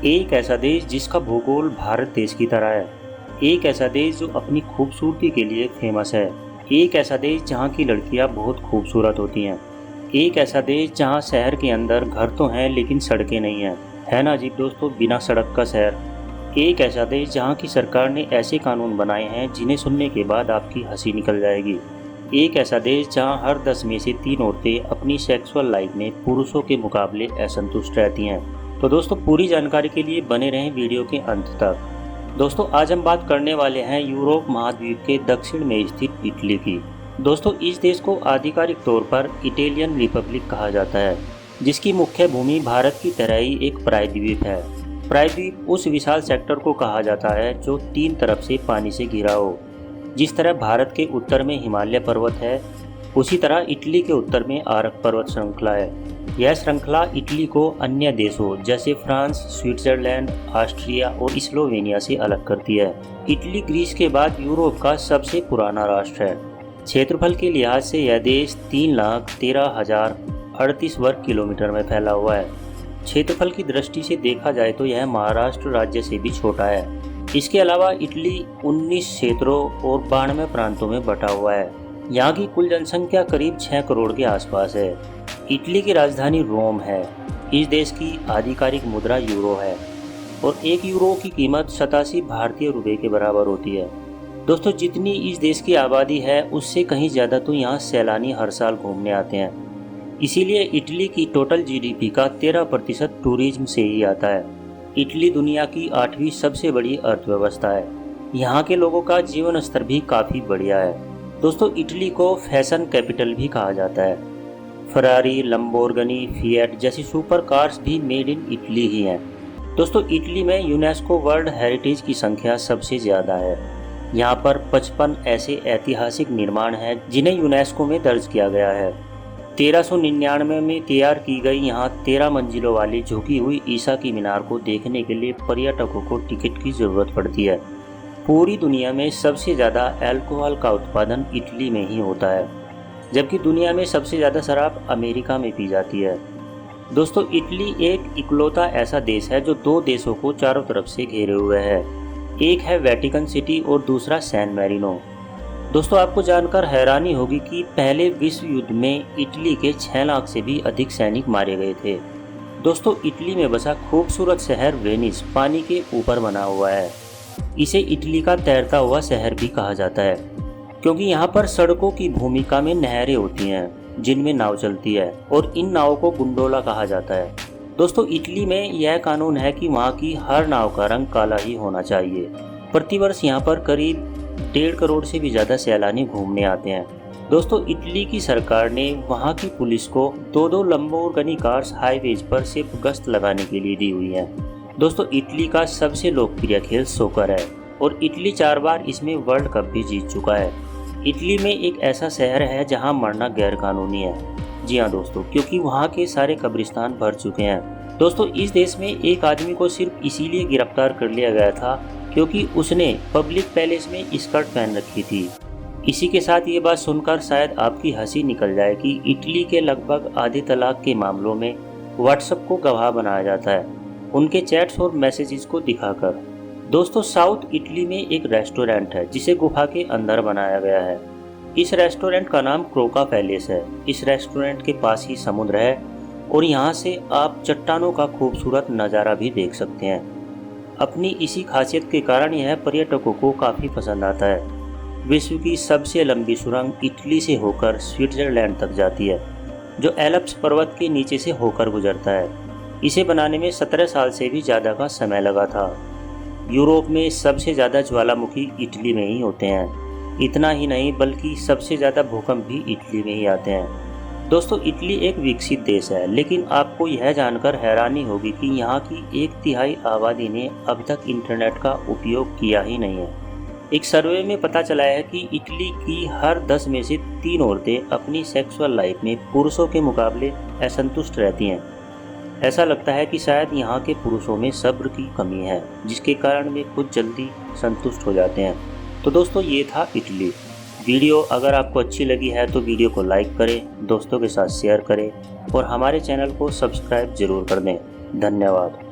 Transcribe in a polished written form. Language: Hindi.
एक ऐसा देश जिसका भूगोल भारत देश की तरह है। एक ऐसा देश जो अपनी खूबसूरती के लिए फेमस है। एक ऐसा देश जहाँ की लड़कियाँ बहुत खूबसूरत होती हैं। एक ऐसा देश जहाँ शहर के अंदर घर तो हैं लेकिन सड़कें नहीं हैं। है ना अजीब दोस्तों, बिना सड़क का शहर। एक ऐसा देश जहाँ की सरकार ने ऐसे कानून बनाए हैं जिन्हें सुनने के बाद आपकी हंसी निकल जाएगी। एक ऐसा देश जहाँ हर 10 में से 3 औरतें अपनी सेक्सुअल लाइफ में पुरुषों के मुकाबले असंतुष्ट रहती हैं। तो दोस्तों, पूरी जानकारी के लिए बने रहें वीडियो के अंत तक। दोस्तों, आज हम बात करने वाले हैं यूरोप महाद्वीप के दक्षिण में स्थित इटली की। दोस्तों, इस देश को आधिकारिक तौर पर इटालियन रिपब्लिक कहा जाता है, जिसकी मुख्य भूमि भारत की तरह ही एक प्रायद्वीप है। प्रायद्वीप उस विशाल सेक्टर को कहा जाता है जो 3 तरफ से पानी से घिरा हो। जिस तरह भारत के उत्तर में हिमालय पर्वत है, उसी तरह इटली के उत्तर में आरक पर्वत श्रृंखला है। यह श्रृंखला इटली को अन्य देशों जैसे फ्रांस, स्विट्जरलैंड, ऑस्ट्रिया और स्लोवेनिया से अलग करती है। इटली ग्रीस के बाद यूरोप का सबसे पुराना राष्ट्र है। क्षेत्रफल के लिहाज से यह देश 3,13,038 वर्ग किलोमीटर में फैला हुआ है। क्षेत्रफल की दृष्टि से देखा जाए तो यह महाराष्ट्र राज्य से भी छोटा है। इसके अलावा इटली 19 क्षेत्रों और 92 प्रांतों में बटा हुआ है। यहाँ की कुल जनसंख्या करीब 6 करोड़ के आसपास है। इटली की राजधानी रोम है। इस देश की आधिकारिक मुद्रा यूरो है और 1 यूरो की कीमत 87 भारतीय रुपये के बराबर होती है। दोस्तों, जितनी इस देश की आबादी है उससे कहीं ज़्यादा तो यहाँ सैलानी हर साल घूमने आते हैं। इसीलिए इटली की टोटल जीडीपी का 13% टूरिज्म से ही आता है। इटली दुनिया की 8वीं सबसे बड़ी अर्थव्यवस्था है। यहाँ के लोगों का जीवन स्तर भी काफ़ी बढ़िया है। दोस्तों, इटली को फैशन कैपिटल भी कहा जाता है। फरारी, लंबोर्गिनी, फिएट जैसी सुपर कार्स भी मेड इन इटली ही हैं। दोस्तों, इटली में यूनेस्को वर्ल्ड हेरिटेज की संख्या सबसे ज़्यादा है। यहाँ पर 55 ऐसे ऐतिहासिक निर्माण हैं जिन्हें यूनेस्को में दर्ज किया गया है। 1399 में तैयार की गई यहाँ 13 मंजिलों वाली झुकी हुई ईसा की मीनार को देखने के लिए पर्यटकों को टिकट की ज़रूरत पड़ती है। पूरी दुनिया में सबसे ज़्यादा अल्कोहल का उत्पादन इटली में ही होता है, जबकि दुनिया में सबसे ज़्यादा शराब अमेरिका में पी जाती है। दोस्तों, इटली एक इकलौता ऐसा देश है जो 2 देशों को चारों तरफ से घेरे हुए है। एक है वेटिकन सिटी और दूसरा सैन मैरिनो। दोस्तों, आपको जानकर हैरानी होगी कि पहले विश्व युद्ध में इटली के 6 लाख से भी अधिक सैनिक मारे गए थे। दोस्तों, इटली में बसा खूबसूरत शहर वेनिस पानी के ऊपर बना हुआ है। इसे इटली का तैरता हुआ शहर भी कहा जाता है, क्योंकि यहाँ पर सड़कों की भूमिका में नहरें होती हैं जिनमें नाव चलती है और इन नावों को गुंडोला कहा जाता है। दोस्तों, इटली में यह कानून है कि वहाँ की हर नाव का रंग काला ही होना चाहिए। प्रतिवर्ष यहाँ पर करीब 1.5 करोड़ से भी ज़्यादा सैलानी घूमने आते हैं। दोस्तों, इटली की सरकार ने वहाँ की पुलिस को 2 लंबोर्गिनी कार्स हाईवेज पर सिर्फ गश्त लगाने के लिए दी हुई है। दोस्तों, इटली का सबसे लोकप्रिय खेल सोकर है और इटली 4 बार इसमें वर्ल्ड कप भी जीत चुका है। इटली में एक ऐसा शहर है जहाँ मरना गैर कानूनी है। जी हाँ दोस्तों, क्योंकि वहाँ के सारे कब्रिस्तान भर चुके हैं। दोस्तों, इस देश में एक आदमी को सिर्फ इसीलिए गिरफ्तार कर लिया गया था क्योंकि उसने पब्लिक पैलेस में स्कर्ट पहन रखी थी। इसी के साथ ये बात सुनकर शायद आपकी हंसी निकल जाए कि इटली के लगभग आधे तलाक के मामलों में व्हाट्सएप को गवाह बनाया जाता है, उनके चैट्स और मैसेजेस को दिखाकर। दोस्तों, साउथ इटली में एक रेस्टोरेंट है जिसे गुफा के अंदर बनाया गया है। इस रेस्टोरेंट का नाम क्रोका पैलेस है। इस रेस्टोरेंट के पास ही समुद्र है और यहाँ से आप चट्टानों का खूबसूरत नज़ारा भी देख सकते हैं। अपनी इसी खासियत के कारण यह पर्यटकों को काफ़ी पसंद आता है। विश्व की सबसे लंबी सुरंग इटली से होकर स्विट्जरलैंड तक जाती है, जो एल्प्स पर्वत के नीचे से होकर गुजरता है। इसे बनाने में 17 साल से भी ज़्यादा का समय लगा था। यूरोप में सबसे ज़्यादा ज्वालामुखी इटली में ही होते हैं। इतना ही नहीं बल्कि सबसे ज़्यादा भूकंप भी इटली में ही आते हैं। दोस्तों, इटली एक विकसित देश है, लेकिन आपको यह जानकर हैरानी होगी कि यहाँ की 1/3 आबादी ने अब तक इंटरनेट का उपयोग किया ही नहीं है। एक सर्वे में पता चला है कि इटली की हर 10 में से 3 औरतें अपनी सेक्सुअल लाइफ में पुरुषों के मुकाबले असंतुष्ट रहती हैं। ऐसा लगता है कि शायद यहाँ के पुरुषों में सब्र की कमी है, जिसके कारण वे खुद जल्दी संतुष्ट हो जाते हैं। तो दोस्तों, ये था इटली। वीडियो अगर आपको अच्छी लगी है तो वीडियो को लाइक करें, दोस्तों के साथ शेयर करें और हमारे चैनल को सब्सक्राइब जरूर कर दें। धन्यवाद।